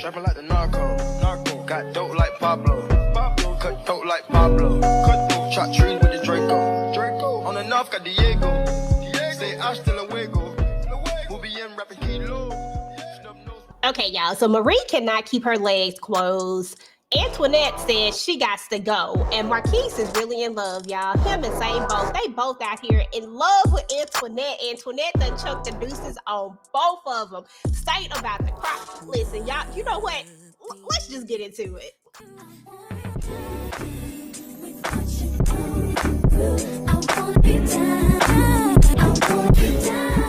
Trapping like the narco. Got dope like Pablo. Cut dope like Pablo. Chop trees with the Draco. On the north got Diego. Say hasta luego. We'll be in rapping kilo. Okay, y'all. So Marie cannot keep her legs closed. Antoinette says she got to go. And Marquis is really in love, y'all. Him and same both. They both out here in love with Antoinette. Antoinette done chucked the deuces on both of them. Saint about to cry. Listen, y'all, you know what? Let's just get into it. I wanna be down. I wanna be down.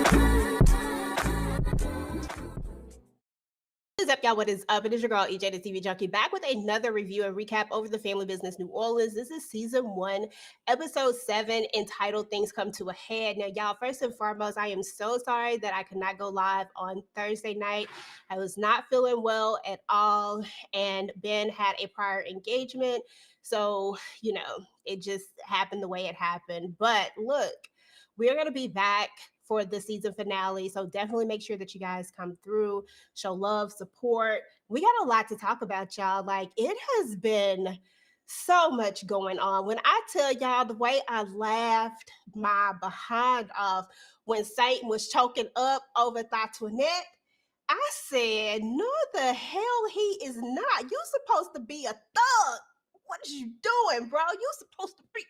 What is up, y'all? What is up? It is your girl, EJ, the TV Junky, back with another review and recap over the family business New Orleans. This is season 1, episode 7, entitled Things Come to a Head. Now, y'all, first and foremost, I am so sorry that I could not go live on Thursday night. I was not feeling well at all, and Ben had a prior engagement. So, you know, it just happened the way it happened. But look, we're going to be back for the season finale. So definitely make sure that you guys come through, show love, support. We got a lot to talk about, y'all. Like, it has been so much going on. When I tell y'all the way I laughed my behind off when Saint was choking up over Antoinette, I said, no, the hell he is not. You supposed to be a thug. What is you doing, bro? You supposed to be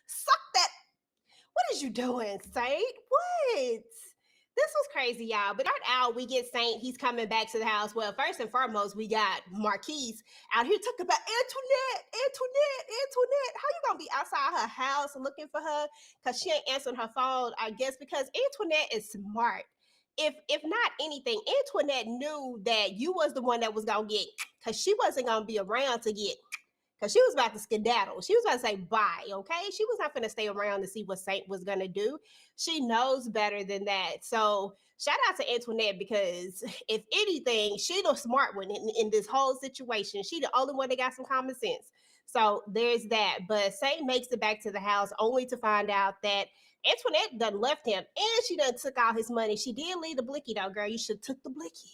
suck that. What is you doing, Saint? What? This was crazy, y'all. But right out, we get Saint. He's coming back to the house. Well, first and foremost, we got Marquis out here talking about Antoinette. How you gonna be outside her house looking for her? Because she ain't answering her phone, I guess, because Antoinette is smart. If not anything, Antoinette knew that you was the one that was gonna get, because she wasn't gonna be around to get. Because she was about to skedaddle. She was about to say bye, okay? She was not going to stay around to see what Saint was going to do. She knows better than that. So shout out to Antoinette, because if anything, she the smart one in this whole situation. She the only one that got some common sense. So there's that. But Saint makes it back to the house only to find out that Antoinette done left him, and she done took all his money. She did leave the blicky, though, girl. You should have took the blicky.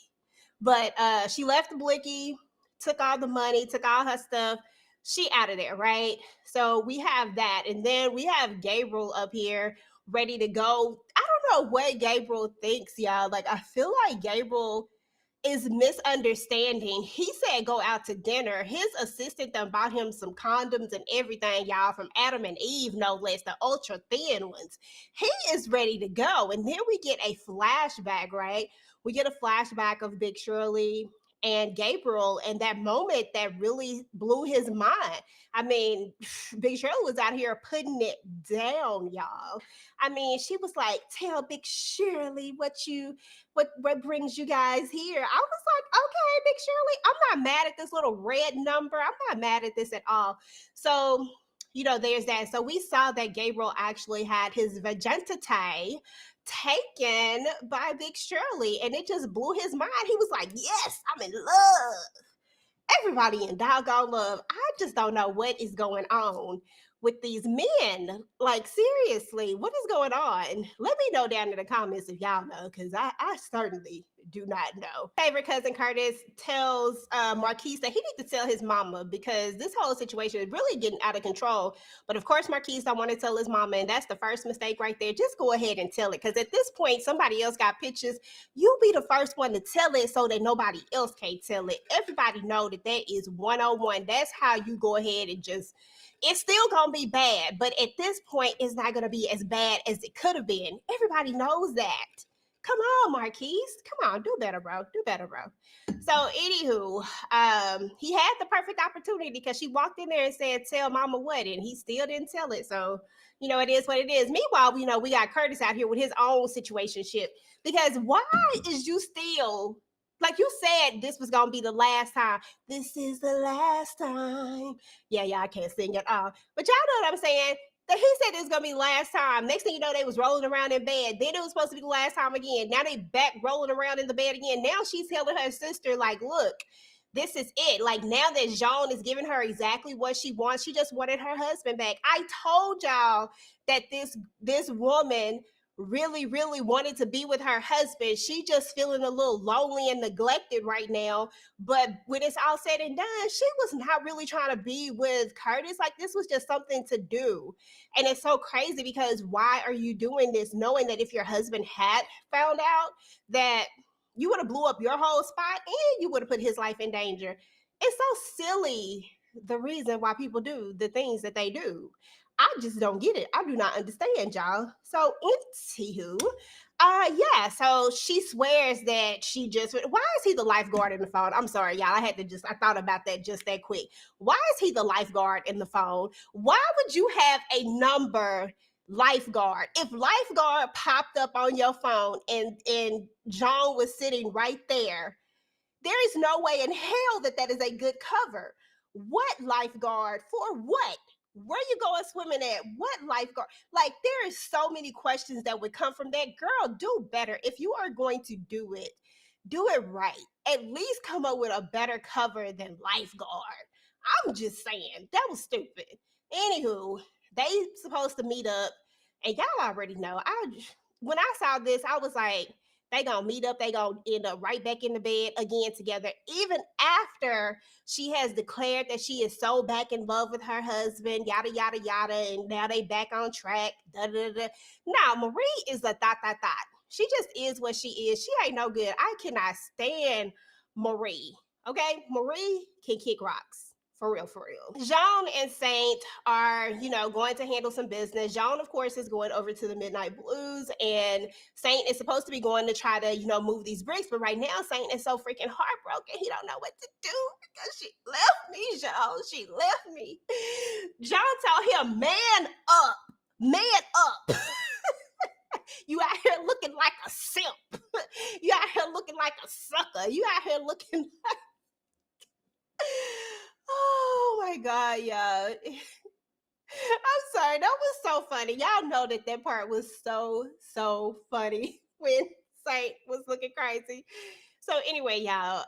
But she left the blicky, took all the money, took all her stuff. She out of there, right? So we have that. And then we have Gabriel up here ready to go. I don't know what Gabriel thinks, y'all. Like, I feel like Gabriel is misunderstanding. He said go out to dinner. His assistant done bought him some condoms and everything, y'all, from Adam and Eve, no less, the ultra thin ones. He is ready to go. And then we get a flashback, right? We get a flashback of Big Shirley and Gabriel, and that moment that really blew his mind. I mean, Big Shirley was out here putting it down, y'all. I mean, she was like, tell Big Shirley what brings you guys here. I was like, okay, Big Shirley, I'm not mad at this little red number. I'm not mad at this at all. So, you know, there's that. So we saw that Gabriel actually had his virginity taken by Big Shirley, and it just blew his mind. He was like, yes, I'm in love. Everybody in doggone love. I just don't know what is going on with these men. Like, seriously, what is going on? Let me know down in the comments if y'all know, because I certainly do not know. Favorite cousin Curtis tells Marquis that he needs to tell his mama, because this whole situation is really getting out of control. But of course, Marquis don't want to tell his mama, and that's the first mistake right there. Just go ahead and tell it, because at this point, somebody else got pictures. You be the first one to tell it so that nobody else can't tell it. Everybody know that is 101. That's how you go ahead and just, it's still gonna be bad, but at this point, it's not gonna be as bad as it could have been. Everybody knows that. Come on, Marquis. Come on, do better, bro. Do better, bro. So, anywho, he had the perfect opportunity, because she walked in there and said, tell mama what, and he still didn't tell it. So, you know, it is what it is. Meanwhile, you know, we got Curtis out here with his own situationship, because why is you still, like you said, this was going to be the last time. This is the last time. Yeah, I can't sing at all. But y'all know what I'm saying? That he said this was going to be the last time. Next thing you know, they was rolling around in bed. Then it was supposed to be the last time again. Now they back rolling around in the bed again. Now she's telling her sister, like, look, this is it. Like, now that Jean is giving her exactly what she wants, she just wanted her husband back. I told y'all that this woman really, really wanted to be with her husband. She just feeling a little lonely and neglected right now. But when it's all said and done, she was not really trying to be with Curtis. Like, this was just something to do. And it's so crazy because why are you doing this knowing that if your husband had found out, that you would have blew up your whole spot and you would have put his life in danger? It's so silly, the reason why people do the things that they do. I just don't get it. I do not understand, y'all. So, anywho, yeah. So she swears that she just. Why is he the lifeguard in the phone? I'm sorry, y'all. I thought about that just that quick. Why is he the lifeguard in the phone? Why would you have a number lifeguard? If lifeguard popped up on your phone and John was sitting right there is no way in hell that that is a good cover. What lifeguard for what? Where you going swimming at? What lifeguard? Like, there is so many questions that would come from that. Girl, do better. If you are going to do it right. At least come up with a better cover than lifeguard. I'm just saying, that was stupid. Anywho, they supposed to meet up, and y'all already know. When I saw this, I was like, they gonna meet up, they gonna end up right back in the bed again together, even after she has declared that she is so back in love with her husband, yada yada yada, and now they back on track. Da, da, da. Now Marie is a thought. She just is what she is. She ain't no good. I cannot stand Marie. Okay, Marie can kick rocks. For real, for real. Jean and Saint are, going to handle some business. Jean, of course, is going over to the Midnight Blues, and Saint is supposed to be going to try to, move these bricks. But right now, Saint is so freaking heartbroken. He don't know what to do because she left me, Jean. She left me. Jean told him, man up. Man up. You out here looking like a simp. You out here looking like a sucker. You out here looking like... Oh my God, y'all. I'm sorry. That was so funny. Y'all know that part was so funny when Saint was looking crazy. So anyway, y'all,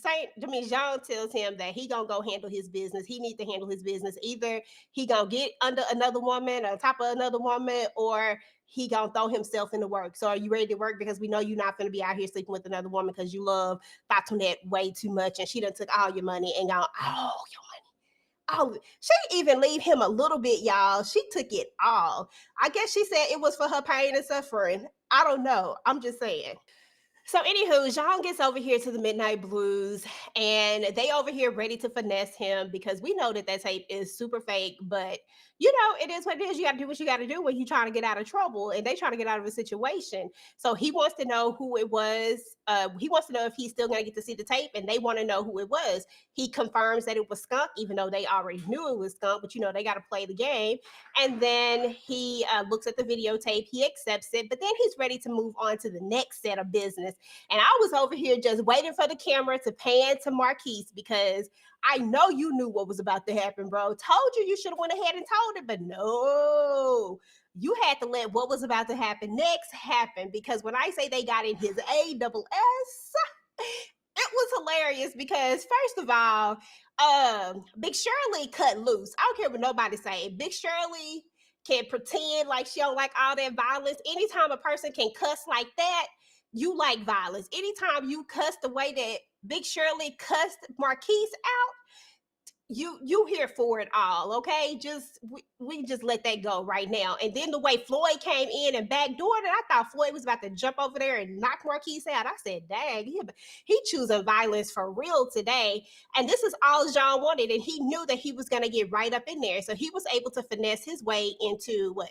Jean tells him that he gonna go handle his business. He needs to handle his business. Either he gonna get under another woman, on top of another woman, or he gonna throw himself into work. So are you ready to work? Because we know you're not gonna be out here sleeping with another woman because you love Fatunette way too much, and she done took all your money and gone all your money. Oh, she didn't even leave him a little bit, y'all. She took it all. I guess she said it was for her pain and suffering. I don't know. I'm just saying. So, anywho, Jean gets over here to the Midnight Blues, and they over here ready to finesse him because we know that tape is super fake. But it is what it is. You got to do what you got to do when you're trying to get out of trouble, and they trying to get out of a situation. So he wants to know who it was. He wants to know if he's still going to get to see the tape, and they want to know who it was. He confirms that it was Skunk, even though they already knew it was Skunk. But they got to play the game. And then he looks at the videotape. He accepts it, but then he's ready to move on to the next set of business. And I was over here just waiting for the camera to pan to Marquis because I know you knew what was about to happen, bro. Told you should have went ahead and told it, but no. You had to let what was about to happen next happen, because when I say they got in his ASS, it was hilarious because first of all, Big Shirley cut loose. I don't care what nobody say. Big Shirley can pretend like she don't like all that violence. Anytime a person can cuss like that, you like violence. Anytime you cuss the way that Big Shirley cussed Marquis out, you here for it all, okay? We just let that go right now. And then the way Floyd came in and backdoored it, I thought Floyd was about to jump over there and knock Marquis out. I said, dang, he choosing violence for real today. And this is all Jean wanted, and he knew that he was going to get right up in there. So he was able to finesse his way into what?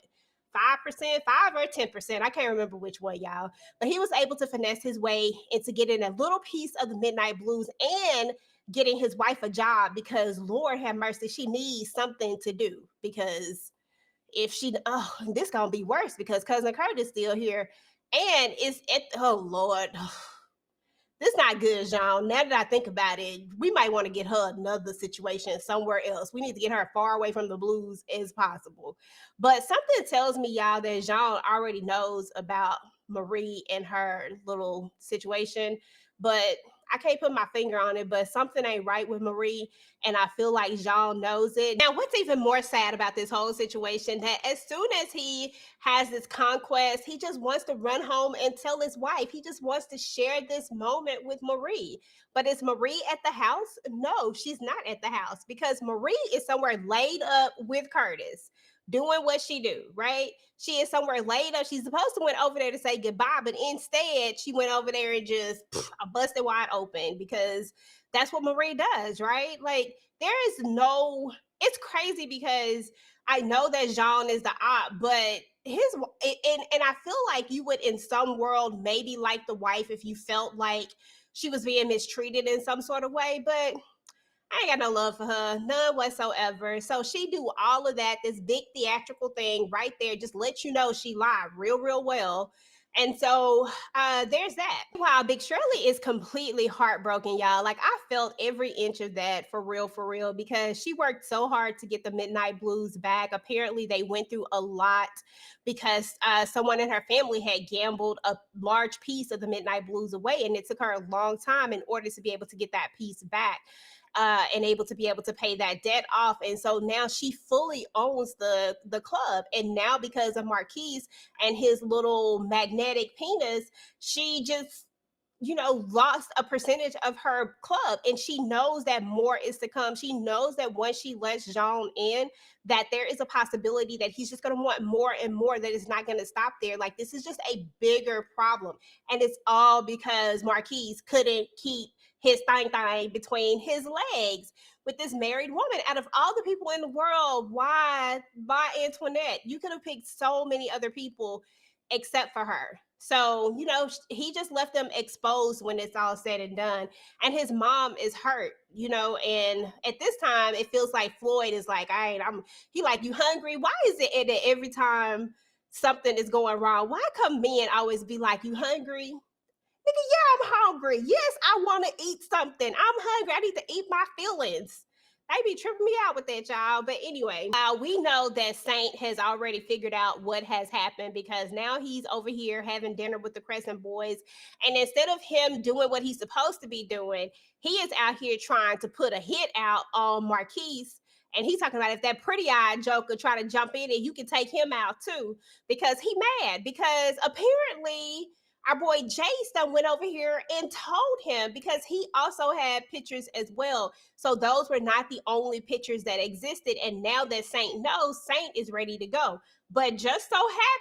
5%, 5 or 10%. I can't remember which one, y'all. But he was able to finesse his way into getting a little piece of the Midnight Blues and getting his wife a job, because Lord have mercy, she needs something to do. Because if this gonna be worse because cousin Kurt is still here, and it's Lord. This not good, Jean. Now that I think about it, we might want to get her another situation somewhere else. We need to get her far away from the blues as possible. But something tells me, y'all, that Jean already knows about Marie and her little situation. But I can't put my finger on it, but something ain't right with Marie, and I feel like Jean knows it. Now, what's even more sad about this whole situation, that as soon as he has this conquest, he just wants to run home and tell his wife. He just wants to share this moment with Marie. But is Marie at the house? No, she's not at the house, because Marie is somewhere laid up with Curtis doing what she do, right? She is somewhere laid up. She's supposed to went over there to say goodbye, but instead she went over there and just busted wide open, because that's what Marie does, right? Like, there is no, it's crazy because I know that Jean is the op, but and I feel like you would in some world maybe like the wife if you felt like she was being mistreated in some sort of way, but I ain't got no love for her, none whatsoever. So she do all of that, this big theatrical thing right there, just let you know she lied real, real well. And so there's that. Wow, Big Shirley is completely heartbroken, y'all. Like, I felt every inch of that, for real, because she worked so hard to get the Midnight Blues back. Apparently, they went through a lot because someone in her family had gambled a large piece of the Midnight Blues away, and it took her a long time in order to be able to get that piece back. And able to be able to pay that debt off, and so now she fully owns the club. And now, because of Marquis and his little magnetic penis, she just, lost a percentage of her club, and she knows that more is to come. She knows that once she lets Jean in, that there is a possibility that he's just going to want more and more, that it's not going to stop there. Like, this is just a bigger problem, and it's all because Marquis couldn't keep his thing between his legs with this married woman. Out of all the people in the world, why Antoinette? You could have picked so many other people except for her. So, he just left them exposed when it's all said and done. And his mom is hurt, and at this time it feels like Floyd is like, he like, you hungry? Why is it that every time something is going wrong, why come men always be like, you hungry? Nigga, yeah, I'm hungry. Yes, I want to eat something. I'm hungry. I need to eat my feelings. They be tripping me out with that, y'all. But anyway, we know that Saint has already figured out what has happened, because now he's over here having dinner with the Crescent Boys. And instead of him doing what he's supposed to be doing, he is out here trying to put a hit out on Marquis. And he's talking about if that pretty eyed joker try to jump in, and you can take him out too, because he mad. Because apparently our boy Jace done went over here and told him, because he also had pictures as well. So those were not the only pictures that existed. And now that Saint knows, Saint is ready to go. But just so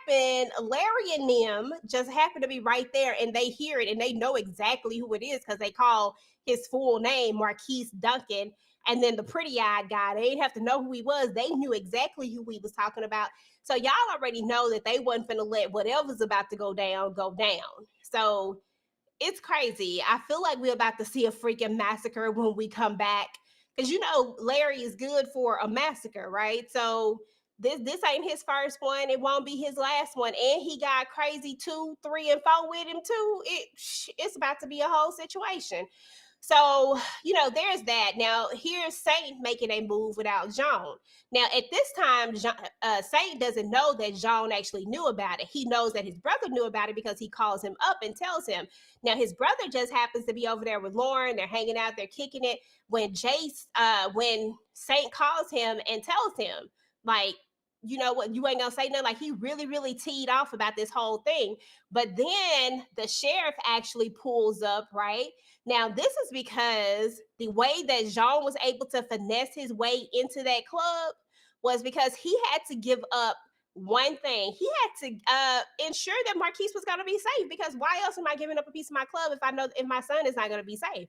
happened, Larry and them just happen to be right there, and they hear it and they know exactly who it is, because they call his full name, Marquis Duncan. And then the pretty eyed guy, they didn't have to know who he was. They knew exactly who we was talking about. So y'all already know that they wasn't finna let whatever's about to go down go down. So it's crazy. I feel like we're about to see a freaking massacre when we come back, because Larry is good for a massacre, right? So this ain't his first one. It won't be his last one. And he got crazy 2, 3, and 4 with him too. It's about to be a whole situation. So, there's that. Now, here's Saint making a move without Jean. Now, at this time, Saint doesn't know that Jean actually knew about it. He knows that his brother knew about it because he calls him up and tells him. Now, his brother just happens to be over there with Lauren. They're hanging out. They're kicking it. When when Saint calls him and tells him, like, you know what, you ain't gonna say nothing. Like, he really, really teed off about this whole thing. But then the sheriff actually pulls up, right? Now, this is because the way that Jean was able to finesse his way into that club was because he had to give up one thing. He had to ensure that Marquis was going to be safe, because why else am I giving up a piece of my club if I know if my son is not going to be safe?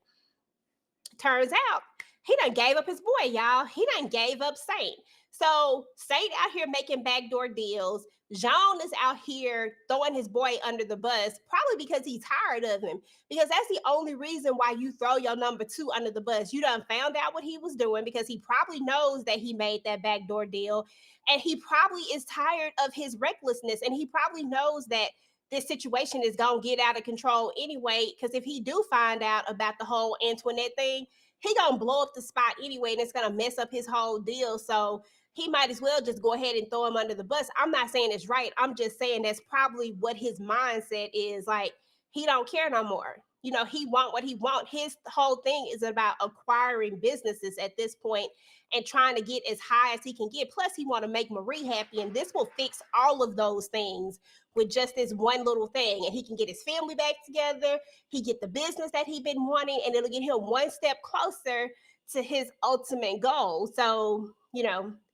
Turns out he done gave up his boy, y'all. He done gave up Saint. So Saint out here making backdoor deals. Jean is out here throwing his boy under the bus, probably because he's tired of him. Because that's the only reason why you throw your number 2 under the bus. You done found out what he was doing, because he probably knows that he made that backdoor deal. And he probably is tired of his recklessness. And he probably knows that this situation is going to get out of control anyway. Because if he do find out about the whole Antoinette thing, he going to blow up the spot anyway, and it's going to mess up his whole deal. So he might as well just go ahead and throw him under the bus. I'm not saying it's right. I'm just saying that's probably what his mindset is. Like, he don't care no more. he want what he want. His whole thing is about acquiring businesses at this point and trying to get as high as he can get. Plus, he want to make Marie happy, and this will fix all of those things with just this one little thing. And he can get his family back together. He get the business that he been wanting, and it'll get him one step closer to his ultimate goal. So,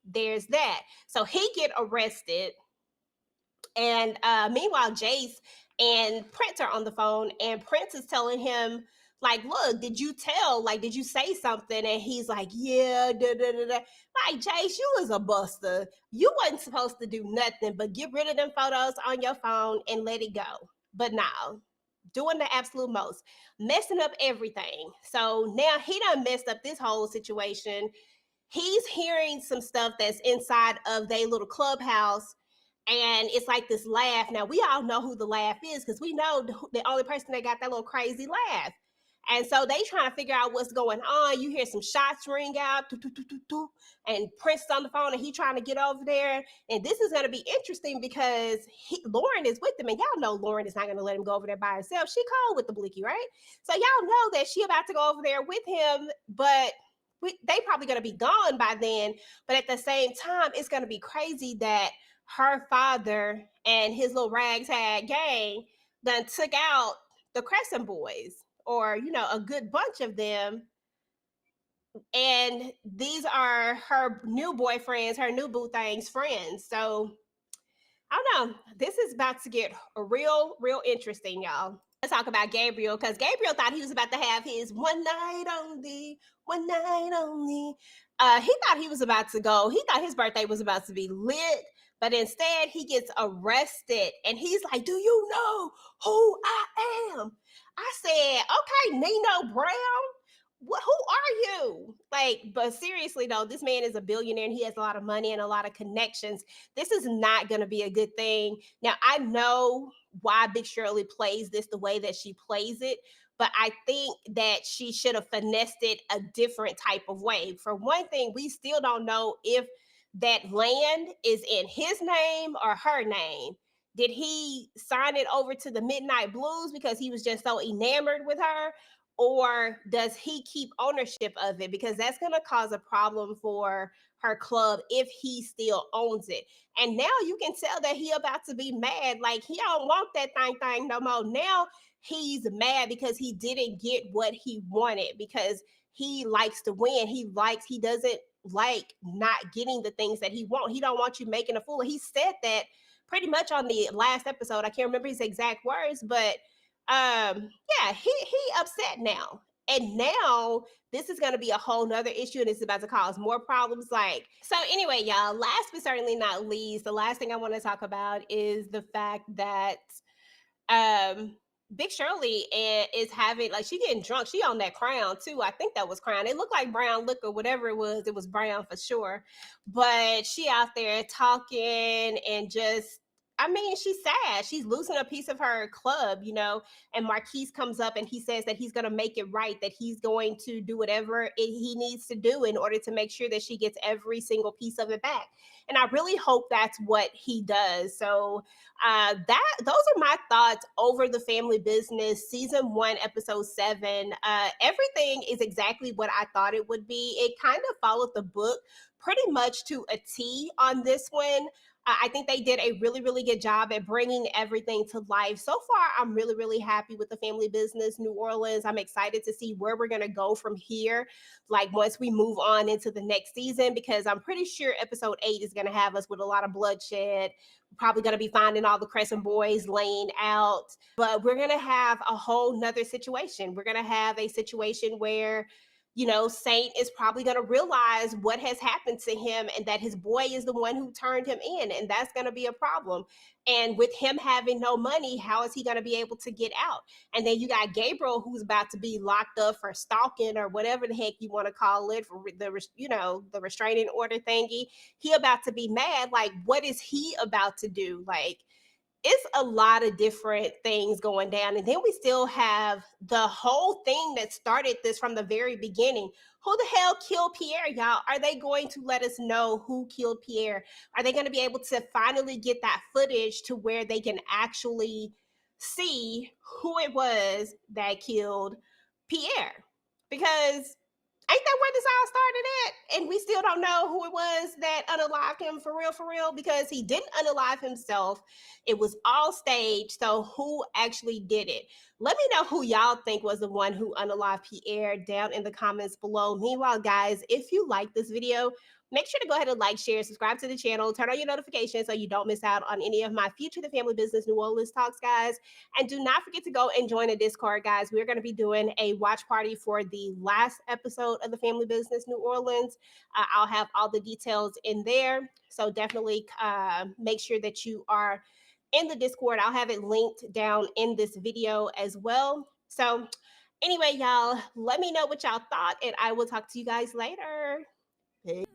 there's that. So he get arrested, and meanwhile, Jace and Prince are on the phone, and Prince is telling him, like, look, did you tell? Like, did you say something? And he's like, yeah, da da da da. Like, Jace, you was a buster. You wasn't supposed to do nothing but get rid of them photos on your phone and let it go. But now, doing the absolute most, messing up everything. So now he done messed up this whole situation. He's hearing some stuff that's inside of their little clubhouse, and it's like this laugh. Now we all know who the laugh is because we know the only person that got that little crazy laugh. And so they trying to figure out what's going on. You hear some shots ring out, and Prince is on the phone, and he trying to get over there. And this is going to be interesting because Lauren is with him, and y'all know Lauren is not going to let him go over there by herself. She called with the blicky, right? So y'all know that she about to go over there with him, but they probably going to be gone by then. But at the same time, it's going to be crazy that her father and his little ragtag gang done took out the Crescent Boys, or a good bunch of them. And these are her new boyfriends, her new boo thing's friends. So I don't know. This is about to get real interesting, y'all. Let's talk about Gabriel, because Gabriel thought he was about to have his one night only, one night only. He thought he was about to go. He thought his birthday was about to be lit, but instead he gets arrested, and he's like, do you know who I am? I said, okay, Nino Brown, who are you? Like, but seriously though, this man is a billionaire and he has a lot of money and a lot of connections. This is not going to be a good thing. Now, I know why Big Shirley plays this the way that she plays it, but I think that she should have finessed it a different type of way. For one thing, we still don't know if that land is in his name or her name. Did he sign it over to the Midnight Blues because he was just so enamored with her? Or does he keep ownership of it? Because that's going to cause a problem for her club if he still owns it. And now you can tell that he about to be mad. Like, he don't want that thing no more. Now he's mad because he didn't get what he wanted, because he likes to win. He doesn't like not getting the things that he wants. He don't want you making a fool. He said that pretty much on the last episode. I can't remember his exact words, but yeah, he upset now. And now this is going to be a whole nother issue, and it's about to cause more problems. Like, so anyway, y'all, last but certainly not least, the last thing I want to talk about is the fact that um Big Shirley is having, like, she getting drunk. She on that Crown too. I think that was Crown. It looked like brown liquor, whatever it was. It was brown for sure. But she out there talking and just, I mean, she's sad. She's losing a piece of her club, and Marquis comes up and he says that he's going to make it right, that he's going to do whatever he needs to do in order to make sure that she gets every single piece of it back. And I really hope that's what he does. So those are my thoughts over The Family Business season 1, episode 7. Everything is exactly what I thought it would be. It kind of followed the book pretty much to a T on this one. I think they did a really, really good job at bringing everything to life. So far, I'm really, really happy with The Family Business New Orleans. I'm excited to see where we're going to go from here, like once we move on into the next season, because I'm pretty sure episode 8 is going to have us with a lot of bloodshed. We're probably going to be finding all the Crescent Boys laying out, but we're going to have a whole nother situation. We're going to have a situation where Saint is probably going to realize what has happened to him and that his boy is the one who turned him in. And that's going to be a problem. And with him having no money, how is he going to be able to get out? And then you got Gabriel, who's about to be locked up for stalking or whatever the heck you want to call it, for the restraining order thingy. He about to be mad. Like, what is he about to do? Like, it's a lot of different things going down. And then we still have the whole thing that started this from the very beginning. Who the hell killed Pierre, y'all? Are they going to let us know who killed Pierre? Are they going to be able to finally get that footage to where they can actually see who it was that killed Pierre. Because ain't that where this all started at? And we still don't know who it was that unalived him for real, because he didn't unalive himself. It was all staged. So who actually did it? Let me know who y'all think was the one who unalived Pierre down in the comments below. Meanwhile, guys, if you like this video, make sure to go ahead and like, share, subscribe to the channel, turn on your notifications so you don't miss out on any of my future The Family Business New Orleans talks, guys. And do not forget to go and join the Discord, guys. We're going to be doing a watch party for the last episode of The Family Business New Orleans. I'll have all the details in there. So definitely make sure that you are in the Discord. I'll have it linked down in this video as well. So anyway, y'all, let me know what y'all thought, and I will talk to you guys later. Peace.